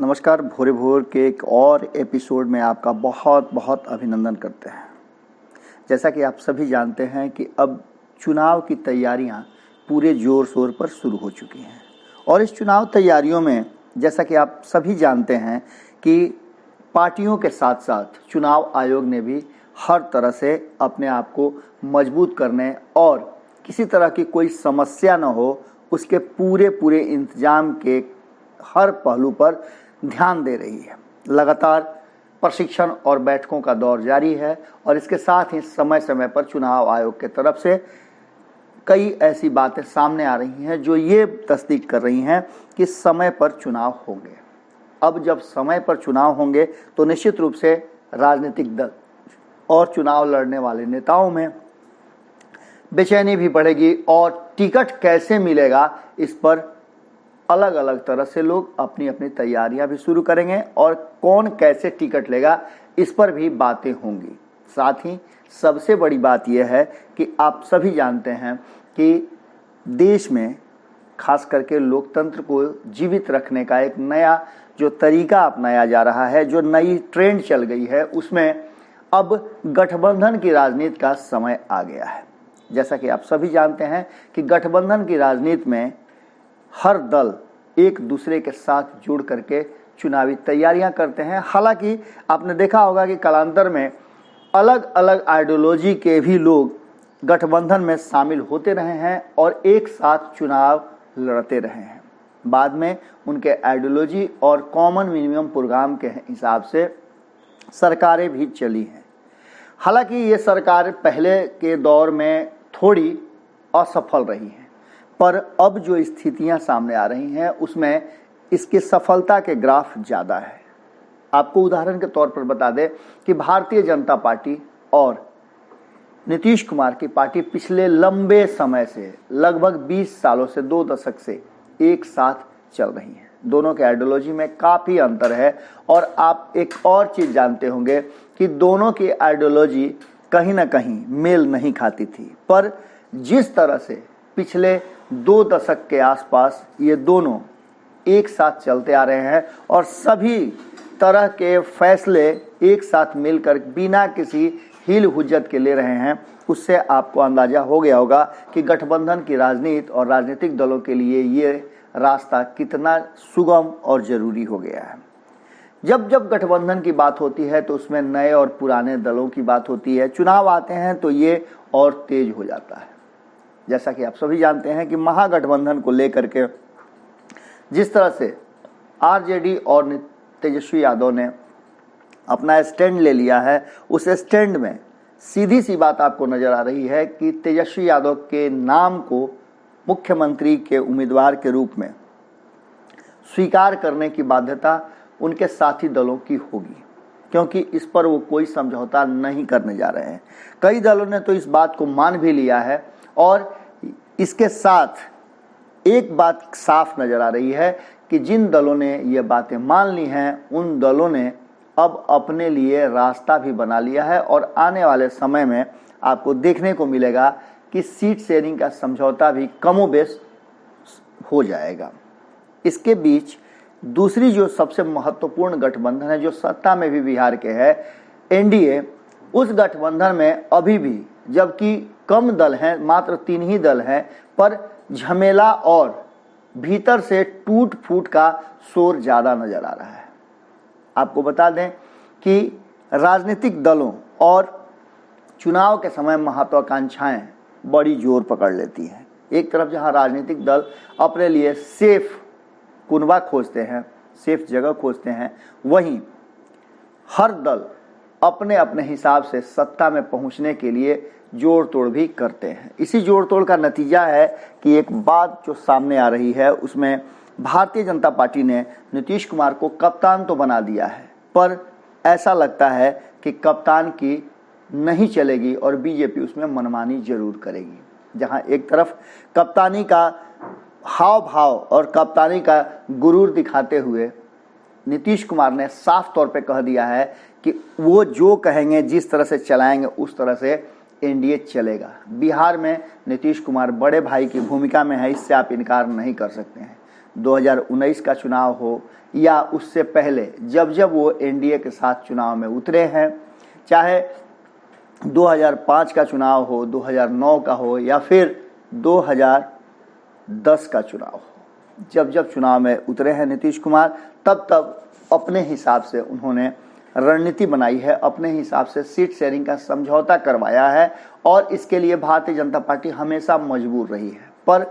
नमस्कार। भोरे भोर के एक और एपिसोड में आपका बहुत बहुत अभिनंदन करते हैं। जैसा कि आप सभी जानते हैं कि अब चुनाव की तैयारियां पूरे जोर शोर पर शुरू हो चुकी हैं और इस चुनाव तैयारियों में जैसा कि आप सभी जानते हैं कि पार्टियों के साथ साथ चुनाव आयोग ने भी हर तरह से अपने आप को मजबूत करने और किसी तरह की कोई समस्या न हो उसके पूरे इंतजाम के हर पहलू पर ध्यान दे रही है। लगातार प्रशिक्षण और बैठकों का दौर जारी है और इसके साथ ही समय समय पर चुनाव आयोग के तरफ से कई ऐसी बातें सामने आ रही हैं जो ये तस्दीक कर रही हैं कि समय पर चुनाव होंगे। अब जब समय पर चुनाव होंगे तो निश्चित रूप से राजनीतिक दल और चुनाव लड़ने वाले नेताओं में बेचैनी भी बढ़ेगी और टिकट कैसे मिलेगा इस पर अलग अलग तरह से लोग अपनी अपनी तैयारियां भी शुरू करेंगे और कौन कैसे टिकट लेगा इस पर भी बातें होंगी। साथ ही सबसे बड़ी बात यह है कि आप सभी जानते हैं कि देश में खास करके लोकतंत्र को जीवित रखने का एक नया जो तरीका अपनाया जा रहा है, जो नई ट्रेंड चल गई है, उसमें अब गठबंधन की राजनीति का समय आ गया है। जैसा कि आप सभी जानते हैं कि गठबंधन की राजनीति में हर दल एक दूसरे के साथ जुड़ करके चुनावी तैयारियां करते हैं। हालांकि आपने देखा होगा कि कालांतर में अलग अलग आइडियोलॉजी के भी लोग गठबंधन में शामिल होते रहे हैं और एक साथ चुनाव लड़ते रहे हैं। बाद में उनके आइडियोलॉजी और कॉमन मिनिमम प्रोग्राम के हिसाब से सरकारें भी चली हैं। हालांकि ये सरकार पहले के दौर में थोड़ी असफल रही हैं, पर अब जो स्थितियां सामने आ रही हैं उसमें इसकी सफलता के ग्राफ ज़्यादा है। आपको उदाहरण के तौर पर बता दें कि भारतीय जनता पार्टी और नीतीश कुमार की पार्टी पिछले लंबे समय से लगभग 20 सालों से 2 दशक से एक साथ चल रही हैं। दोनों के आइडियोलॉजी में काफ़ी अंतर है और आप एक और चीज़ जानते होंगे कि दोनों की आइडियोलॉजी कहीं ना कहीं मेल नहीं खाती थी, पर जिस तरह से पिछले 2 दशक के आसपास ये दोनों एक साथ चलते आ रहे हैं और सभी तरह के फैसले एक साथ मिलकर बिना किसी हील हुज्जत के ले रहे हैं, उससे आपको अंदाजा हो गया होगा कि गठबंधन की राजनीति और राजनीतिक दलों के लिए ये रास्ता कितना सुगम और ज़रूरी हो गया है। जब जब गठबंधन की बात होती है तो उसमें नए और पुराने दलों की बात होती है। चुनाव आते हैं तो ये और तेज हो जाता है। जैसा कि आप सभी जानते हैं कि महागठबंधन को लेकर के जिस तरह से आरजेडी और तेजस्वी यादव ने अपना स्टैंड ले लिया है, उस स्टैंड में सीधी सी बात आपको नज़र आ रही है कि तेजस्वी यादव के नाम को मुख्यमंत्री के उम्मीदवार के रूप में स्वीकार करने की बाध्यता उनके साथी दलों की होगी, क्योंकि इस पर वो कोई समझौता नहीं करने जा रहे हैं। कई दलों ने तो इस बात को मान भी लिया है और इसके साथ एक बात साफ नज़र आ रही है कि जिन दलों ने ये बातें मान ली हैं उन दलों ने अब अपने लिए रास्ता भी बना लिया है और आने वाले समय में आपको देखने को मिलेगा कि सीट शेयरिंग का समझौता भी कमोबेश हो जाएगा। इसके बीच दूसरी जो सबसे महत्वपूर्ण गठबंधन है जो सत्ता में भी बिहार के है, एनडीए, उस गठबंधन में अभी भी जबकि कम दल हैं, मात्र 3 ही दल हैं, पर झमेला और भीतर से टूट फूट का शोर ज़्यादा नज़र आ रहा है। आपको बता दें कि राजनीतिक दलों और चुनाव के समय महत्वाकांक्षाएं बड़ी जोर पकड़ लेती हैं। एक तरफ जहां राजनीतिक दल अपने लिए सेफ कुनबा खोजते हैं, सेफ जगह खोजते हैं, वहीं हर दल अपने अपने हिसाब से सत्ता में पहुंचने के लिए जोड़ तोड़ भी करते हैं। इसी जोड़ तोड़ का नतीजा है कि एक बात जो सामने आ रही है उसमें भारतीय जनता पार्टी ने नीतीश कुमार को कप्तान तो बना दिया है, पर ऐसा लगता है कि कप्तान की नहीं चलेगी और बीजेपी उसमें मनमानी जरूर करेगी। जहां एक तरफ कप्तानी का हाव भाव और कप्तानी का गुरूर दिखाते हुए नीतीश कुमार ने साफ तौर पे कह दिया है कि वो जो कहेंगे, जिस तरह से चलाएंगे, उस तरह से एनडीए चलेगा। बिहार में नीतीश कुमार बड़े भाई की भूमिका में है, इससे आप इनकार नहीं कर सकते हैं। 2019 का चुनाव हो या उससे पहले जब जब वो एनडीए के साथ चुनाव में उतरे हैं, चाहे 2005 का चुनाव हो, 2009 का हो या फिर 2010 का चुनाव हो, जब जब चुनाव में उतरे हैं नीतीश कुमार तब तब अपने हिसाब से उन्होंने रणनीति बनाई है, अपने हिसाब से सीट शेयरिंग का समझौता करवाया है और इसके लिए भारतीय जनता पार्टी हमेशा मजबूर रही है। पर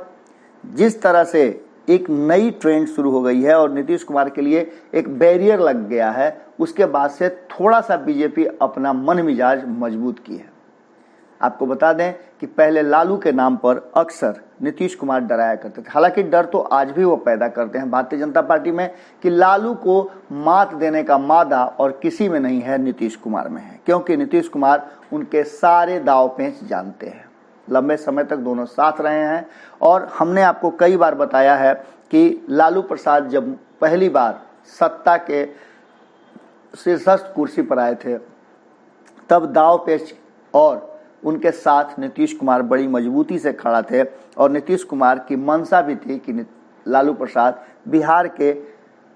जिस तरह से एक नई ट्रेंड शुरू हो गई है और नीतीश कुमार के लिए एक बैरियर लग गया है, उसके बाद से थोड़ा सा बीजेपी अपना मन मिजाज मजबूत की है। आपको बता दें कि पहले लालू के नाम पर अक्सर नीतीश कुमार डराया करते थे। हालांकि डर तो आज भी वो पैदा करते हैं भारतीय जनता पार्टी में कि लालू को मात देने का मादा और किसी में नहीं है, नीतीश कुमार में है, क्योंकि नीतीश कुमार उनके सारे दाव पेंच जानते हैं। लंबे समय तक दोनों साथ रहे हैं और हमने आपको कई बार बताया है कि लालू प्रसाद जब पहली बार सत्ता के शीर्षस्थ कुर्सी पर आए थे तब दाव पेच और उनके साथ नीतीश कुमार बड़ी मजबूती से खड़ा थे और नीतीश कुमार की मंशा भी थी कि लालू प्रसाद बिहार के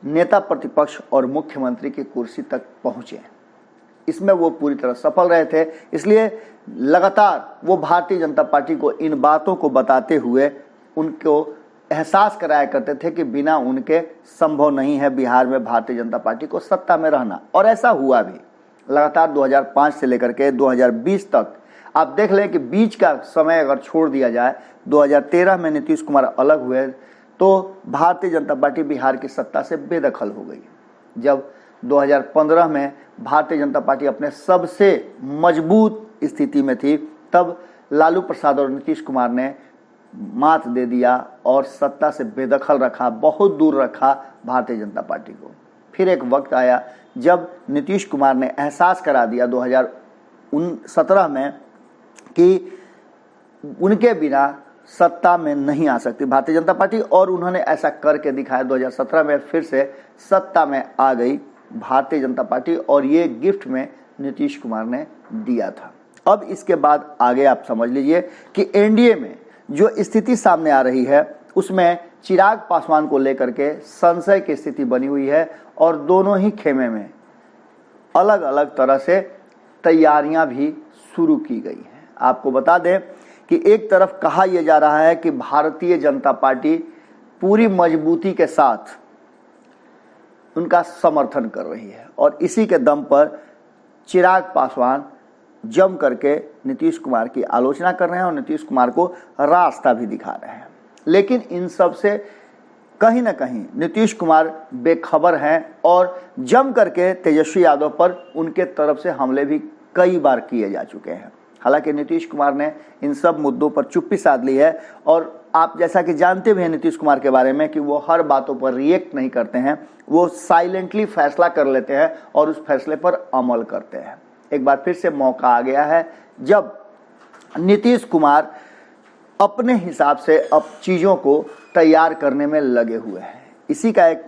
नेता प्रतिपक्ष और मुख्यमंत्री की कुर्सी तक पहुंचे। इसमें वो पूरी तरह सफल रहे थे, इसलिए लगातार वो भारतीय जनता पार्टी को इन बातों को बताते हुए उनको एहसास कराया करते थे कि बिना उनके संभव नहीं है बिहार में भारतीय जनता पार्टी को सत्ता में रहना। और ऐसा हुआ भी। लगातार 2005 से लेकर के 2020 तक आप देख लें कि बीच का समय अगर छोड़ दिया जाए, 2013 में नीतीश कुमार अलग हुए तो भारतीय जनता पार्टी बिहार की सत्ता से बेदखल हो गई। जब 2015 में भारतीय जनता पार्टी अपने सबसे मजबूत स्थिति में थी तब लालू प्रसाद और नीतीश कुमार ने मात दे दिया और सत्ता से बेदखल रखा, बहुत दूर रखा भारतीय जनता पार्टी को। फिर एक वक्त आया जब नीतीश कुमार ने एहसास करा दिया 2017 में कि उनके बिना सत्ता में नहीं आ सकती भारतीय जनता पार्टी, और उन्होंने ऐसा करके दिखाया। 2017 में फिर से सत्ता में आ गई भारतीय जनता पार्टी और ये गिफ्ट में नीतीश कुमार ने दिया था। अब इसके बाद आगे आप समझ लीजिए कि एनडीए में जो स्थिति सामने आ रही है उसमें चिराग पासवान को लेकर के संशय की स्थिति बनी हुई है और दोनों ही खेमे में अलग अलग तरह से तैयारियां भी शुरू की गई हैं। आपको बता दें कि एक तरफ कहा यह जा रहा है कि भारतीय जनता पार्टी पूरी मजबूती के साथ उनका समर्थन कर रही है और इसी के दम पर चिराग पासवान जम करके नीतीश कुमार की आलोचना कर रहे हैं और नीतीश कुमार को रास्ता भी दिखा रहे हैं। लेकिन इन सब से कहीं ना कहीं नीतीश कुमार बेखबर हैं और जम करके तेजस्वी यादव पर उनके तरफ से हमले भी कई बार किए जा चुके हैं। हालांकि नीतीश कुमार ने इन सब मुद्दों पर चुप्पी साध ली है और आप जैसा कि जानते भी हैं नीतीश कुमार के बारे में कि वो हर बातों पर रिएक्ट नहीं करते हैं, वो साइलेंटली फैसला कर लेते हैं और उस फैसले पर अमल करते हैं। एक बार फिर से मौका आ गया है जब नीतीश कुमार अपने हिसाब से अब चीज़ों को तैयार करने में लगे हुए हैं। इसी का एक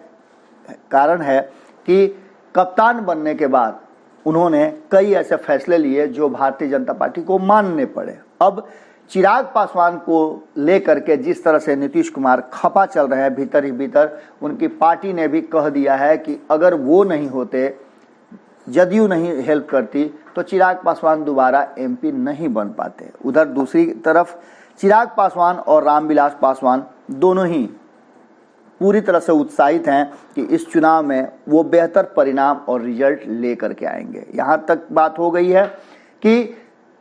कारण है कि कप्तान बनने के बाद उन्होंने कई ऐसे फैसले लिए जो भारतीय जनता पार्टी को मानने पड़े। अब चिराग पासवान को लेकर के जिस तरह से नीतीश कुमार खपा चल रहे हैं भीतर ही भीतर, उनकी पार्टी ने भी कह दिया है कि अगर वो नहीं होते, जदयू नहीं हेल्प करती तो चिराग पासवान दोबारा एमपी नहीं बन पाते। उधर दूसरी तरफ चिराग पासवान और रामविलास पासवान दोनों ही पूरी तरह से उत्साहित हैं कि इस चुनाव में वो बेहतर परिणाम और रिजल्ट लेकर के आएंगे। यहाँ तक बात हो गई है कि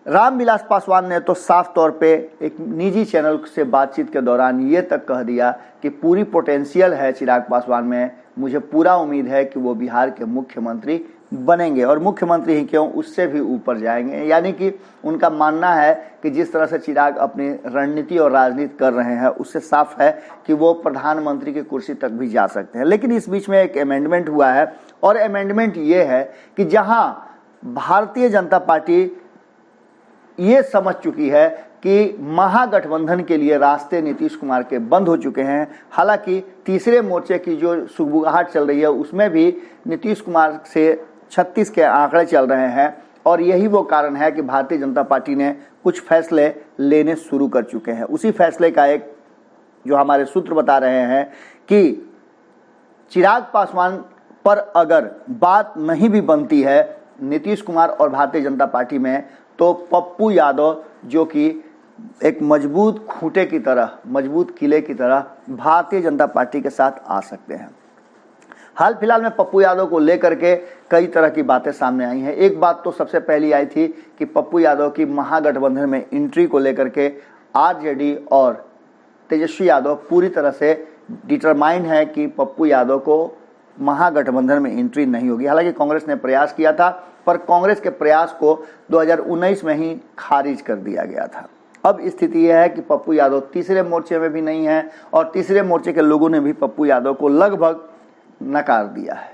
रामविलास पासवान ने तो साफ तौर पे एक निजी चैनल से बातचीत के दौरान ये तक कह दिया कि पूरी पोटेंशियल है चिराग पासवान में, मुझे पूरा उम्मीद है कि वो बिहार के मुख्यमंत्री बनेंगे और मुख्यमंत्री ही क्यों उससे भी ऊपर जाएंगे। यानी कि उनका मानना है कि जिस तरह से चिराग अपनी रणनीति और राजनीति कर रहे हैं उससे साफ है कि वो प्रधानमंत्री की कुर्सी तक भी जा सकते हैं। लेकिन इस बीच में एक अमेंडमेंट हुआ है और अमेंडमेंट ये है कि जहां भारतीय जनता पार्टी ये समझ चुकी है कि महागठबंधन के लिए रास्ते नीतीश कुमार के बंद हो चुके हैं। हालांकि तीसरे मोर्चे की जो सुगबुगाहट चल रही है उसमें भी नीतीश कुमार से 36 के आंकड़े चल रहे हैं और यही वो कारण है कि भारतीय जनता पार्टी ने कुछ फैसले लेने शुरू कर चुके हैं। उसी फैसले का एक जो हमारे सूत्र बता रहे हैं कि चिराग पासवान पर अगर बात नहीं भी बनती है नीतीश कुमार और भारतीय जनता पार्टी में, तो पप्पू यादव जो कि एक मजबूत खूंटे की तरह, मजबूत किले की तरह भारतीय जनता पार्टी के साथ आ सकते हैं। हाल फिलहाल में पप्पू यादव को लेकर के कई तरह की बातें सामने आई हैं। एक बात तो सबसे पहली आई थी कि पप्पू यादव की महागठबंधन में एंट्री को लेकर के आरजेडी और तेजस्वी यादव पूरी तरह से डिटरमाइंड है कि पप्पू यादव को महागठबंधन में एंट्री नहीं होगी। हालांकि कांग्रेस ने प्रयास किया था, पर कांग्रेस के प्रयास को 2019 में ही खारिज कर दिया गया था। अब स्थिति यह है कि पप्पू यादव तीसरे मोर्चे में भी नहीं है और तीसरे मोर्चे के लोगों ने भी पप्पू यादव को लगभग नकार दिया है।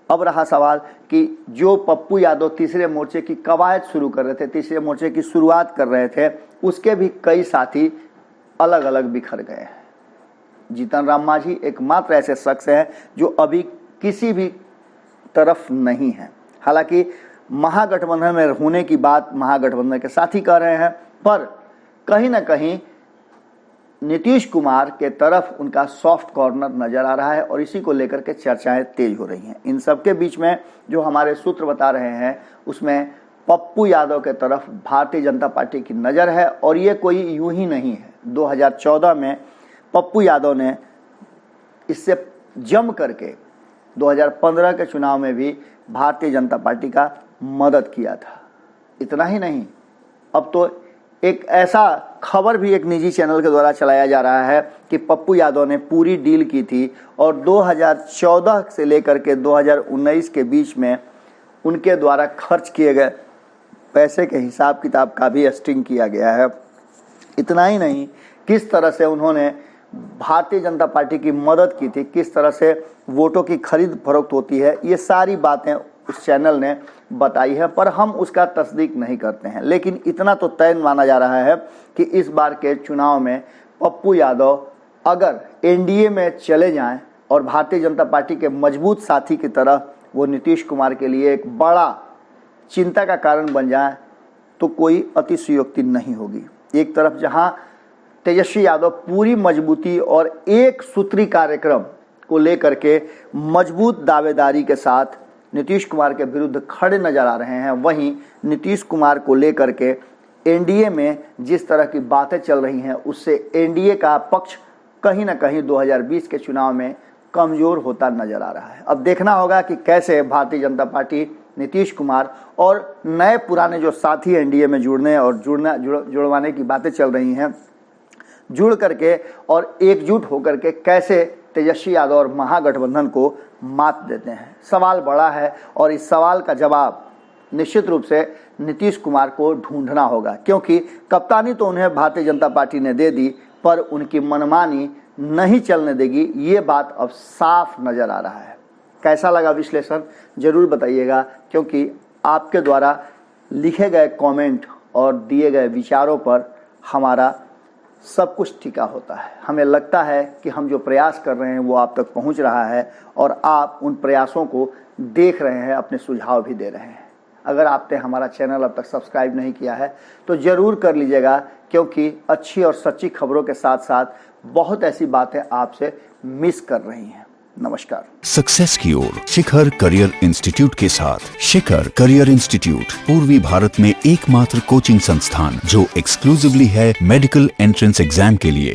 अब रहा सवाल कि जो पप्पू यादव तीसरे मोर्चे की कवायद शुरू कर रहे थे, तीसरे मोर्चे की शुरुआत कर रहे थे, उसके भी कई साथी अलग अलग बिखर गए हैं। जीतन राम मांझी एकमात्र ऐसे शख्स हैं जो अभी किसी भी तरफ नहीं है। हालांकि महागठबंधन में होने की बात महागठबंधन के साथी कह रहे हैं, पर कहीं ना कहीं नीतीश कुमार के तरफ उनका सॉफ्ट कॉर्नर नजर आ रहा है और इसी को लेकर के चर्चाएं तेज हो रही हैं। इन सब के बीच में जो हमारे सूत्र बता रहे हैं उसमें पप्पू यादव के तरफ भारतीय जनता पार्टी की नज़र है और ये कोई यूं ही नहीं है। 2014 में पप्पू यादव ने इससे जम करके 2015 के चुनाव में भी भारतीय जनता पार्टी का मदद किया था। इतना ही नहीं, अब तो एक ऐसा खबर भी एक निजी चैनल के द्वारा चलाया जा रहा है कि पप्पू यादव ने पूरी डील की थी और 2014 से लेकर के 2019 के बीच में उनके द्वारा खर्च किए गए पैसे के हिसाब किताब का भी स्टिंग किया गया है। इतना ही नहीं, किस तरह से उन्होंने भारतीय जनता पार्टी की मदद की थी, किस तरह से वोटों की खरीद फरोख्त होती है, ये सारी बातें उस चैनल ने बताई है, पर हम उसका तस्दीक नहीं करते हैं। लेकिन इतना तो तय माना जा रहा है कि इस बार के चुनाव में पप्पू यादव अगर एनडीए में चले जाएं और भारतीय जनता पार्टी के मजबूत साथी की तरह वो नीतीश कुमार के लिए एक बड़ा चिंता का कारण बन जाए, तो कोई अतिशयोक्ति नहीं होगी। एक तरफ जहां तेजस्वी यादव पूरी मजबूती और एक सूत्री कार्यक्रम को लेकर के मजबूत दावेदारी के साथ नीतीश कुमार के विरुद्ध खड़े नजर आ रहे हैं, वहीं नीतीश कुमार को लेकर के एनडीए में जिस तरह की बातें चल रही हैं उससे एनडीए का पक्ष कहीं ना कहीं 2020 के चुनाव में कमजोर होता नजर आ रहा है। अब देखना होगा कि कैसे भारतीय जनता पार्टी, नीतीश कुमार और नए पुराने जो साथी एनडीए में जुड़ने और जुड़वाने की बातें चल रही हैं, जुड़ करके और एकजुट होकर के कैसे तेजस्वी यादव और महागठबंधन को मात देते हैं। सवाल बड़ा है और इस सवाल का जवाब निश्चित रूप से नीतीश कुमार को ढूंढना होगा, क्योंकि कप्तानी तो उन्हें भारतीय जनता पार्टी ने दे दी, पर उनकी मनमानी नहीं चलने देगी, ये बात अब साफ नजर आ रहा है। कैसा लगा विश्लेषण जरूर बताइएगा, क्योंकि आपके द्वारा लिखे गए कमेंट और दिए गए विचारों पर हमारा सब कुछ टिका होता है। हमें लगता है कि हम जो प्रयास कर रहे हैं वो आप तक पहुंच रहा है और आप उन प्रयासों को देख रहे हैं, अपने सुझाव भी दे रहे हैं। अगर आपने हमारा चैनल अब तक सब्सक्राइब नहीं किया है तो ज़रूर कर लीजिएगा, क्योंकि अच्छी और सच्ची खबरों के साथ साथ बहुत ऐसी बातें आपसे मिस कर रही हैं। नमस्कार। सक्सेस की ओर शिखर करियर इंस्टीट्यूट के साथ शिखर करियर इंस्टीट्यूट पूर्वी भारत में एकमात्र कोचिंग संस्थान जो एक्सक्लूसिवली है मेडिकल एंट्रेंस एग्जाम के लिए।